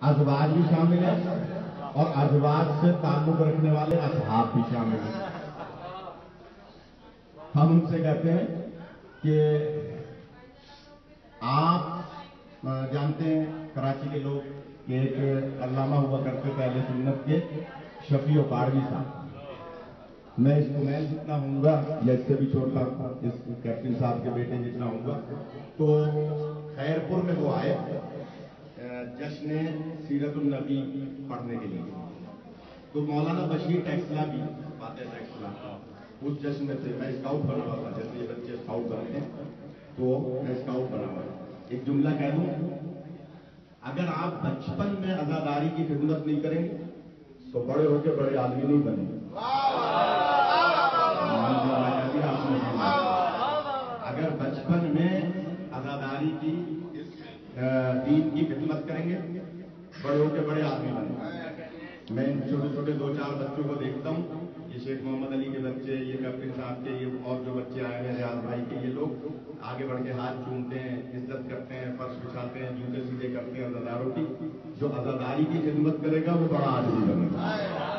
अज़वाज भी शामिल है और अज़वाज से ताल्लुक रखने वाले असहाब भी शामिल हैं। हम उनसे कहते हैं कि आप जानते हैं कराची के लोग कि एक अल्लामा हुआ करते पहले सुन्नत के शफी और बारहवीं साहब। मैं इस कुमैल जितना हूँगा या इससे भी छोटा इस कैप्टन साहब के बेटे जितना हूँगा। तो खैरपुर में वो आए जश्न सीरतुन नबी पढ़ने के लिए। तो मौलाना बशीर टैक्सला भी फातिह टैक्सला उस जश्न में थे। मैं स्काउट बना हुआ था, जैसे ये बच्चे स्काउट बनते हैं तो मैं स्काउट बना हुआ। एक जुमला कह दूं, अगर आप बचपन में अज़ादारी की खिदमत नहीं करेंगे तो बड़े होकर बड़े आदमी नहीं बनेंगे। अगर बचपन में अज़ादारी की दीन की खिदमत करेंगे बड़े होकर बड़े आदमी बनेंगे। मैं इन छोटे छोटे 2-4 बच्चों को देखता हूँ, ये शेख मोहम्मद अली के बच्चे, ये कैप्टन साहब के, ये और जो बच्चे आए हैं रियाज भाई के, ये लोग आगे बढ़ के हाथ चूमते हैं, इज्जत करते हैं, फर्श बिछाते हैं, जूते सीधे करते हैं अज़ादारों की। जो अज़ादारी की खिदमत करेगा वो बड़ा आदमी बनेगा।